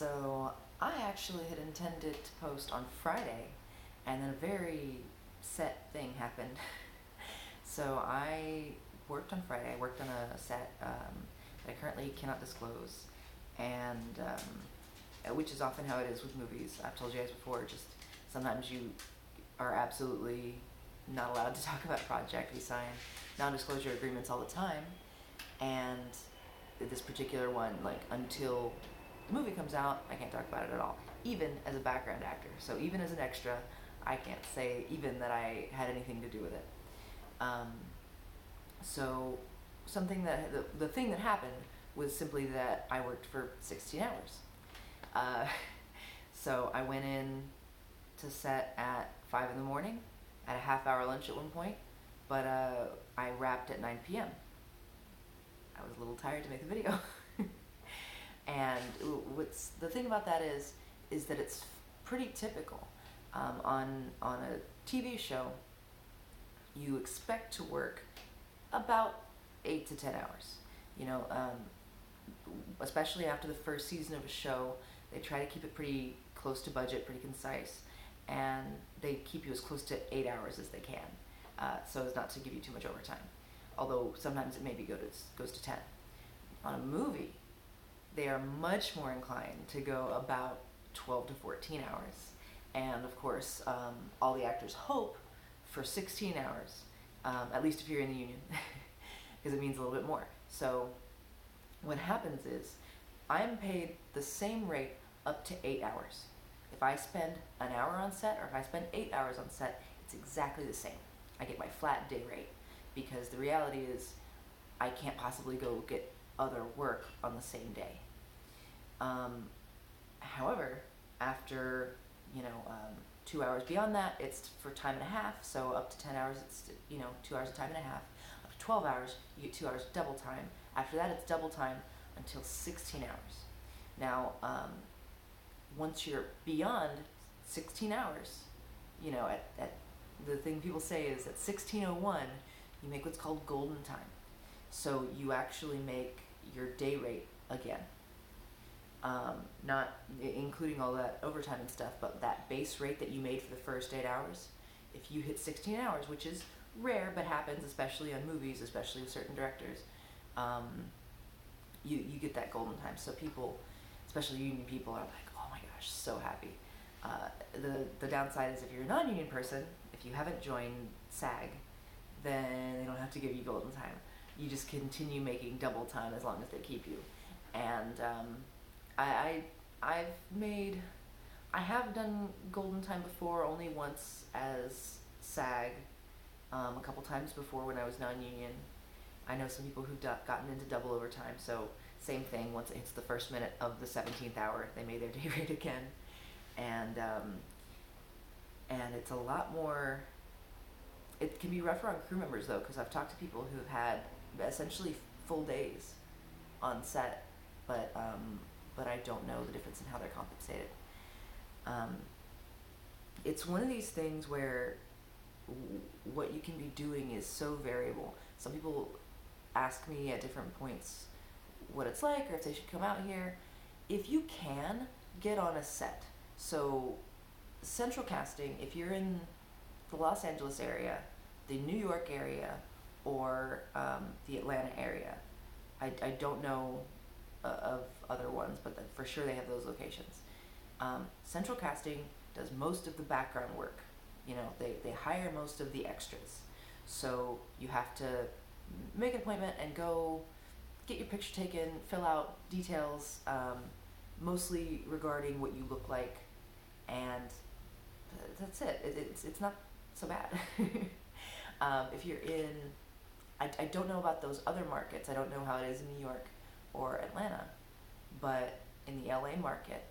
So I actually had intended to post on Friday, and then a very set thing happened. So I worked on Friday. I worked on a set that I currently cannot disclose, and which is often how it is with movies. I've told you guys before. Just sometimes you are absolutely not allowed to talk about a project. We sign non-disclosure agreements all the time, and this particular one, like, until the movie comes out, I can't talk about it at all, even as a background actor. So even as an extra, I can't say even that I had anything to do with it. So something that the thing that happened was simply that I worked for 16 hours. So I went in to set at 5 in the morning, at a half-hour lunch at one point, but I wrapped at 9 p.m. I was a little tired to make the video. And what's the thing about that is that it's pretty typical. On a TV show, you expect to work about 8 to 10 hours. You know, especially after the first season of a show, they try to keep it pretty close to budget, pretty concise, and they keep you as close to 8 hours as they can, so as not to give you too much overtime. Although sometimes it maybe goes to 10. On a movie, they are much more inclined to go about 12 to 14 hours. And of course, all the actors hope for 16 hours, at least if you're in the union, because it means a little bit more. So what happens is I'm paid the same rate up to 8 hours. If I spend an hour on set or if I spend 8 hours on set, it's exactly the same. I get my flat day rate, because the reality is I can't possibly go get other work on the same day. However, after 2 hours beyond that, it's for time and a half. So up to 10 hours, it's 2 hours of time and a half. Up to 12 hours, you get 2 hours double time. After that, it's double time until 16 hours. Now, once you're beyond 16 hours, at the thing people say is at 16:01, you make what's called golden time. So you actually make your day rate again. Not including all that overtime and stuff, but that base rate that you made for the first 8 hours. If you hit 16 hours, which is rare but happens, especially on movies, especially with certain directors, you get that golden time. So people, especially union people, are like, oh my gosh, so happy. The downside is if you're a non-union person, if you haven't joined SAG, then they don't have to give you golden time. You just continue making double time as long as they keep you. And I have done golden time before, only once as SAG, a couple times before when I was non-union. I know some people who've gotten into double overtime, so same thing, once it hits the first minute of the 17th hour, they made their day rate again. And it's a lot more, it can be rougher on crew members though, because I've talked to people who've had essentially full days on set, but I don't know the difference in how they're compensated. It's one of these things where what you can be doing is so variable. Some people ask me at different points what it's like or if they should come out here. If you can, get on a set. So central casting, if you're in the Los Angeles area, the New York area, or the Atlanta area, I don't know of other ones, but for sure they have those locations. Central casting does most of the background work. They hire most of the extras. So you have to make an appointment and go get your picture taken, fill out details, mostly regarding what you look like, and that's it. It's not so bad. If you're in, I don't know about those other markets. I don't know how it is in New York or Atlanta, but in the LA market,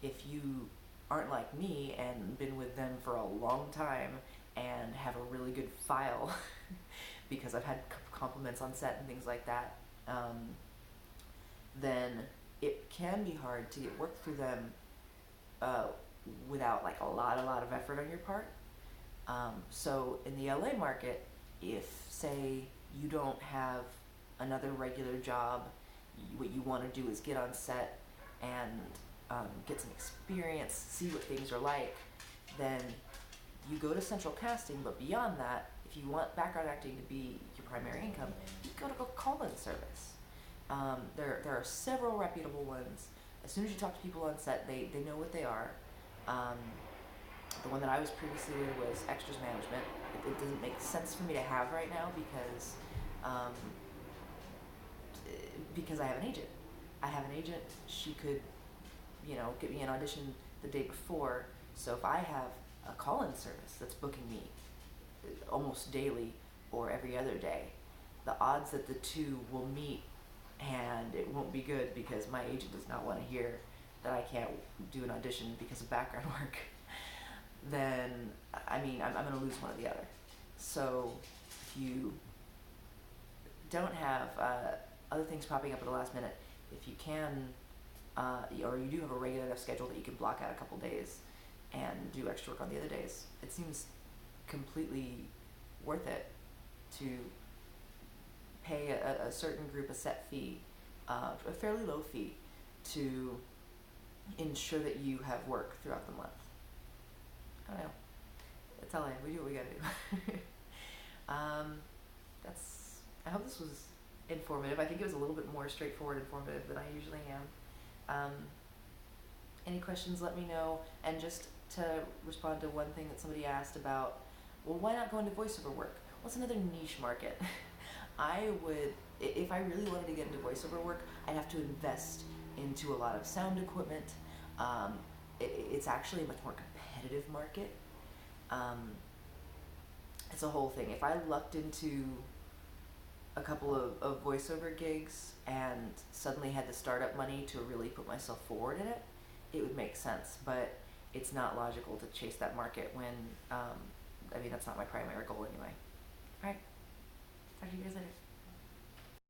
if you aren't like me and been with them for a long time and have a really good file, because I've had compliments on set and things like that, then it can be hard to get work through them without like a lot of effort on your part. So in the LA market, if say you don't have another regular job, what you want to do is get on set and get some experience, see what things are like, then you go to central casting. But beyond that, if you want background acting to be your primary income, you go to a call-in service. There are several reputable ones. As soon as you talk to people on set, they know what they are. Um, the one that I was previously with was extras management. It doesn't make sense for me to have right now um, because I have an agent. I have an agent. She could, get me an audition the day before. So if I have a call-in service that's booking me almost daily or every other day, the odds that the two will meet and it won't be good because my agent does not want to hear that I can't do an audition because of background work, then I'm going to lose one or the other. So if you don't have other things popping up at the last minute, if you can, or you do have a regular enough schedule that you can block out a couple days and do extra work on the other days, it seems completely worth it to pay a certain group a set fee, a fairly low fee, to ensure that you have work throughout the month. I don't know. That's LA. We do what we gotta do. I hope this was informative. I think it was a little bit more straightforward, informative than I usually am. Any questions, let me know. And just to respond to one thing that somebody asked about, well, why not go into voiceover work? Well, it's another niche market. If I really wanted to get into voiceover work, I'd have to invest into a lot of sound equipment. It's actually a much more competitive market. It's a whole thing. If I lucked into a couple of voiceover gigs and suddenly had the startup money to really put myself forward in it, it would make sense. But it's not logical to chase that market when, that's not my primary goal anyway.